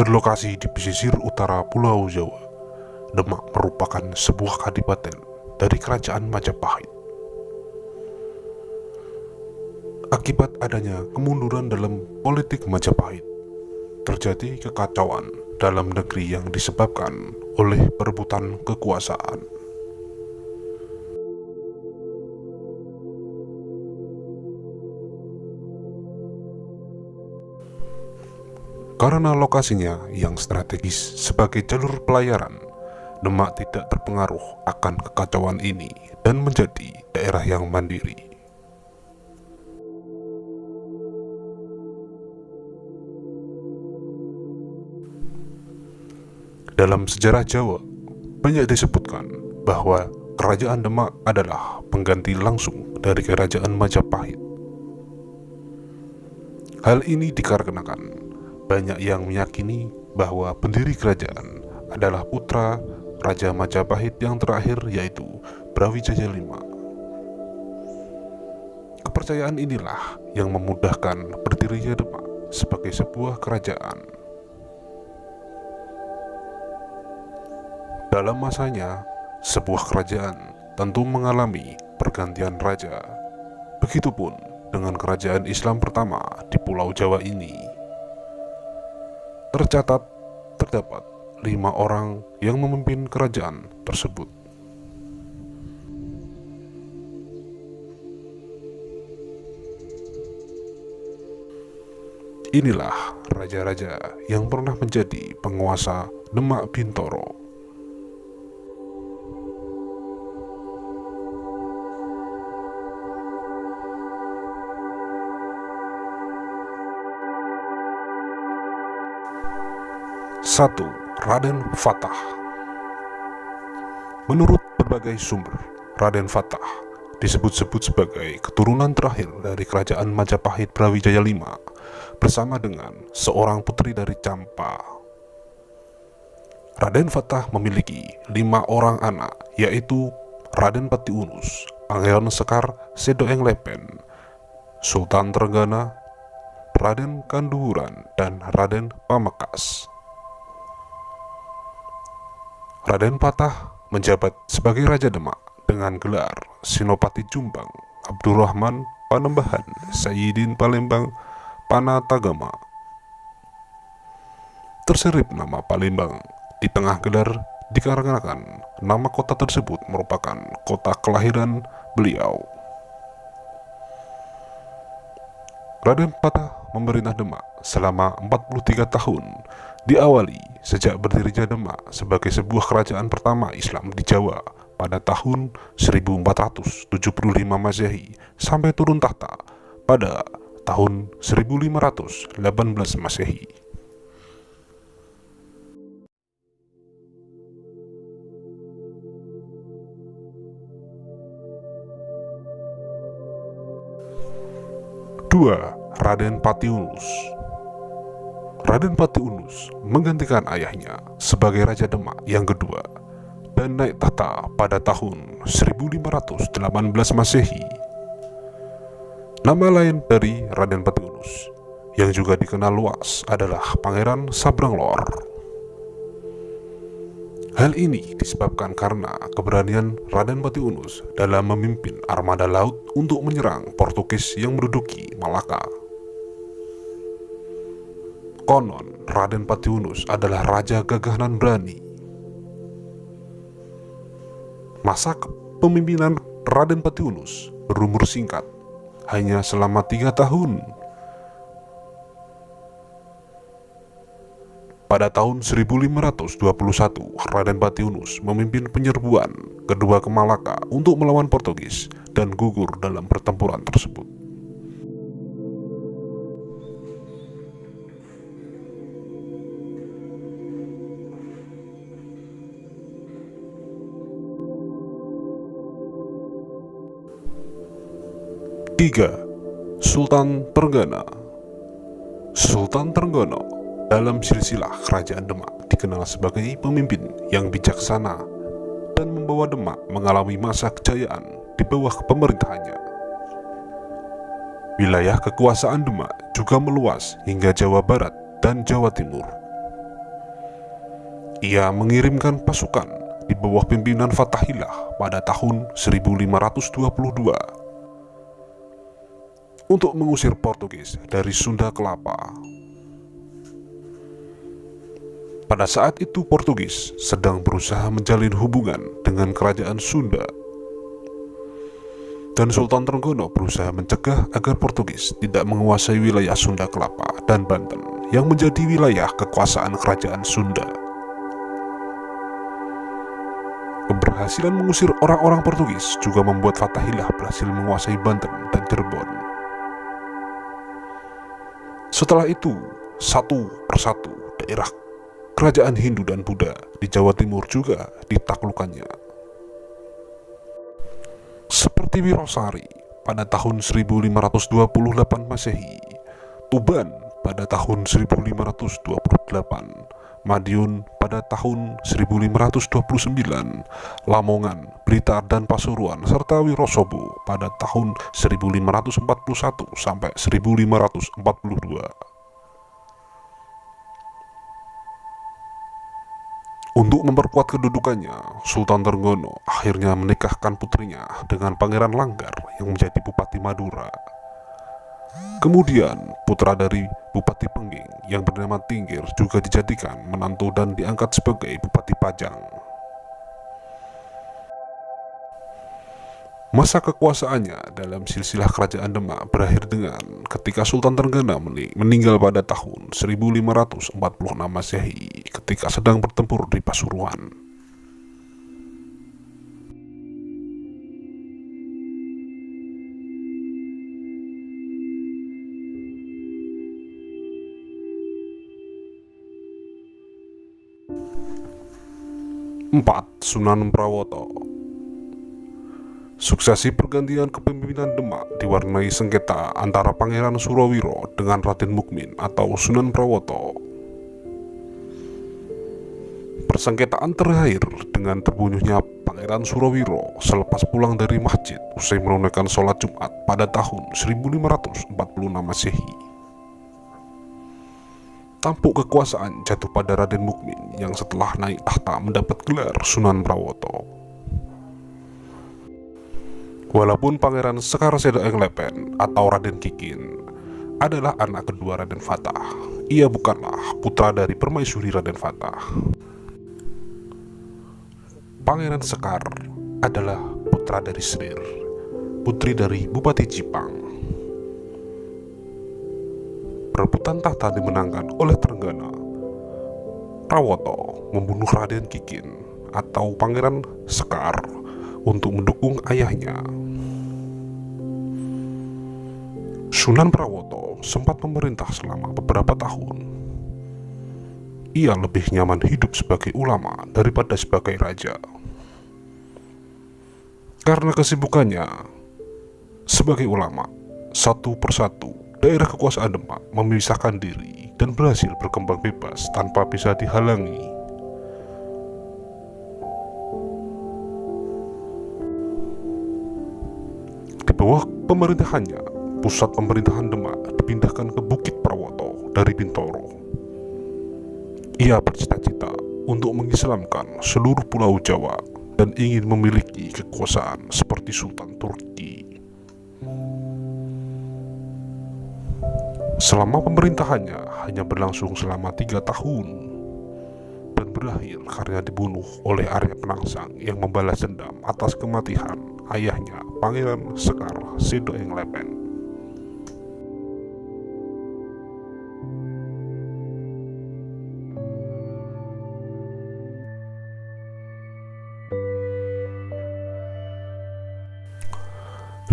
Berlokasi di pesisir utara Pulau Jawa, Demak merupakan sebuah kadipaten dari Kerajaan Majapahit. Akibat adanya kemunduran dalam politik Majapahit, terjadi kekacauan dalam negeri yang disebabkan oleh perebutan kekuasaan. Karena lokasinya yang strategis sebagai jalur pelayaran, Demak tidak terpengaruh akan kekacauan ini dan menjadi daerah yang mandiri. Dalam sejarah Jawa, banyak disebutkan bahwa Kerajaan Demak adalah pengganti langsung dari Kerajaan Majapahit. Hal ini dikarenakan banyak yang meyakini bahwa pendiri kerajaan adalah putra Raja Majapahit yang terakhir, yaitu Brawijaya V. Kepercayaan inilah yang memudahkan berdirinya Demak sebagai sebuah kerajaan. Dalam masanya, sebuah kerajaan tentu mengalami pergantian raja. Begitupun dengan kerajaan Islam pertama di Pulau Jawa ini. Terdapat 5 orang yang memimpin kerajaan tersebut. Inilah raja-raja yang pernah menjadi penguasa Demak Bintoro. Satu, Raden Fatah. Menurut berbagai sumber, Raden Fatah disebut-sebut sebagai keturunan terakhir dari Kerajaan Majapahit Brawijaya V bersama dengan seorang putri dari Campa. Raden Fatah memiliki 5 orang anak, yaitu Raden Patiunus, Pangeran Sekar Sedoeng Lepen, Sultan Trenggana, Raden Kanduhuran, dan Raden Pamekasan. Raden Fatah menjabat sebagai Raja Demak dengan gelar Senopati Jombang, Abdurrahman Panembahan, Sayyidin Palembang, Panatagama. Terselip nama Palembang di tengah gelar dikarenakan nama kota tersebut merupakan kota kelahiran beliau. Raden Fatah memerintah Demak selama 43 tahun, diawali sejak berdirinya Demak sebagai sebuah kerajaan pertama Islam di Jawa pada tahun 1475 Masehi sampai turun tahta pada tahun 1518 Masehi. Dua, Raden Patiunus. Raden Patiunus menggantikan ayahnya sebagai Raja Demak yang kedua dan naik tahta pada tahun 1518 Masehi. Nama lain dari Raden Patiunus yang juga dikenal luas adalah Pangeran Sabranglor. Hal ini disebabkan karena keberanian Raden Patiunus dalam memimpin armada laut untuk menyerang Portugis yang menduduki Malaka. Konon, Raden Patiunus adalah raja gagah dan berani. Masa kepemimpinan Raden Patiunus berumur singkat, hanya selama 3 tahun. Pada tahun 1521, Raden Patiunus memimpin penyerbuan kedua ke Malaka untuk melawan Portugis dan gugur dalam pertempuran tersebut. Tiga, Sultan Trenggana. Sultan Trenggana dalam silsilah kerajaan Demak dikenal sebagai pemimpin yang bijaksana dan membawa Demak mengalami masa kejayaan di bawah pemerintahannya. Wilayah kekuasaan Demak juga meluas hingga Jawa Barat dan Jawa Timur. ia mengirimkan pasukan di bawah pimpinan Fathahillah pada tahun 1522 untuk mengusir Portugis dari Sunda Kelapa. Pada saat itu Portugis sedang berusaha menjalin hubungan dengan kerajaan Sunda, dan Sultan Trenggono berusaha mencegah agar Portugis tidak menguasai wilayah Sunda Kelapa dan Banten yang menjadi wilayah kekuasaan kerajaan Sunda. Keberhasilan mengusir orang-orang Portugis juga membuat Fathahillah berhasil menguasai Banten dan Cirebon. Setelah itu, satu persatu daerah kerajaan Hindu dan Buddha di Jawa Timur juga ditaklukkannya. Seperti Wirosari pada tahun 1528 Masehi, Tuban pada tahun 1528, Madiun pada tahun 1529, Lamongan, Blitar dan Pasuruan serta Wirosobo pada tahun 1541 sampai 1542. Untuk memperkuat kedudukannya, Sultan Trenggono akhirnya menikahkan putrinya dengan Pangeran Langgar yang menjadi Bupati Madura. Kemudian, putra dari Bupati Pengging yang bernama Tinggir juga dijadikan menantu dan diangkat sebagai Bupati Pajang. Masa kekuasaannya dalam silsilah kerajaan Demak berakhir dengan ketika Sultan Trenggana meninggal pada tahun 1546 Masehi ketika sedang bertempur di Pasuruan. Empat, Sunan Prawoto. Suksesi pergantian kepemimpinan Demak diwarnai sengketa antara Pangeran Surawiro dengan Raden Mukmin atau Sunan Prawoto. Persengketaan terakhir dengan terbunuhnya Pangeran Surawiro selepas pulang dari masjid usai menunaikan sholat Jumat pada tahun 1546 Masehi. Tampuk kekuasaan jatuh pada Raden Mukmin yang setelah naik tahta mendapat gelar Sunan Prawoto. Walaupun Pangeran Sekar Sedoeng Lepen atau Raden Kikin adalah anak kedua Raden Fatah, ia bukanlah putra dari permaisuri Raden Fatah. Pangeran Sekar adalah putra dari Srir, putri dari Bupati Jipang. Perebutan tahta dimenangkan oleh Trenggana. Prawoto membunuh Raden Kikin atau Pangeran Sekar untuk mendukung ayahnya. Sunan Prawoto sempat memerintah selama beberapa tahun. Ia lebih nyaman hidup sebagai ulama daripada sebagai raja. Karena kesibukannya sebagai ulama, satu persatu daerah kekuasaan Demak memisahkan diri dan berhasil berkembang bebas tanpa bisa dihalangi. Di bawah pemerintahannya, pusat pemerintahan Demak dipindahkan ke Bukit Prawoto dari Bintoro. Ia bercita-cita untuk mengislamkan seluruh pulau Jawa dan ingin memiliki kekuasaan seperti Sultan Turki. Selama pemerintahannya hanya berlangsung selama 3 tahun dan berakhir karena dibunuh oleh Arya Penangsang yang membalas dendam atas kematian ayahnya Pangeran Sekar Sedoeng Lepen.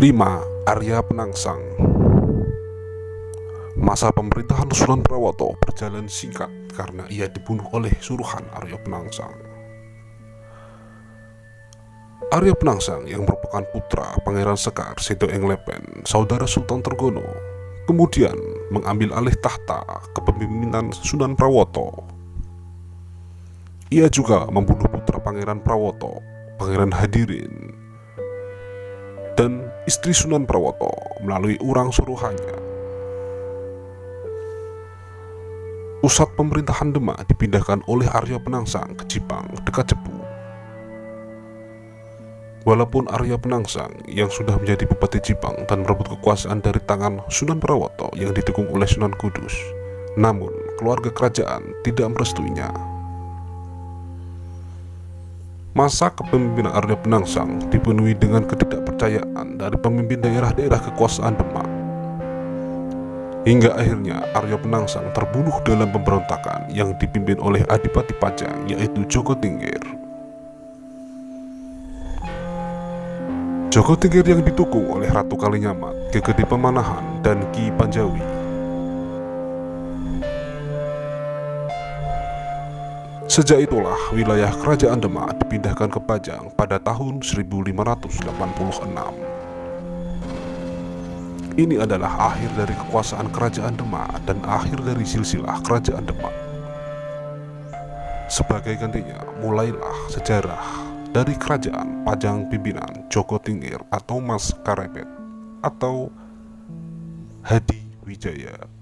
Lima, Arya Penangsang. Masa pemerintahan Sunan Prawoto berjalan singkat karena ia dibunuh oleh suruhan Arya Penangsang. Arya Penangsang yang merupakan putra Pangeran Sekar Sedoeng Lepen, saudara Sultan Trenggono, kemudian mengambil alih tahta kepemimpinan Sunan Prawoto. Ia juga membunuh putra Pangeran Prawoto, Pangeran Hadirin, dan istri Sunan Prawoto melalui urang suruhannya. Pusat pemerintahan Demak dipindahkan oleh Arya Penangsang ke Cipang dekat Cepu. Walaupun Arya Penangsang yang sudah menjadi Bupati Cipang dan merebut kekuasaan dari tangan Sunan Prawoto yang didukung oleh Sunan Kudus, namun keluarga kerajaan tidak merestuinya. Masa kepemimpinan Arya Penangsang dipenuhi dengan ketidakpercayaan dari pemimpin daerah-daerah kekuasaan Demak. Hingga akhirnya Arya Penangsang terbunuh dalam pemberontakan yang dipimpin oleh Adipati Pajang, yaitu Joko Tingkir. Joko Tingkir yang didukung oleh Ratu Kalinyamat, Ki Gede Pemanahan, dan Ki Panjawi. Sejak itulah wilayah kerajaan Demak dipindahkan ke Pajang pada tahun 1586. Ini adalah akhir dari kekuasaan kerajaan Demak dan akhir dari silsilah kerajaan Demak. Sebagai gantinya, mulailah sejarah dari kerajaan Pajang pimpinan Joko Tingkir atau Mas Karepet atau Hadi Wijaya.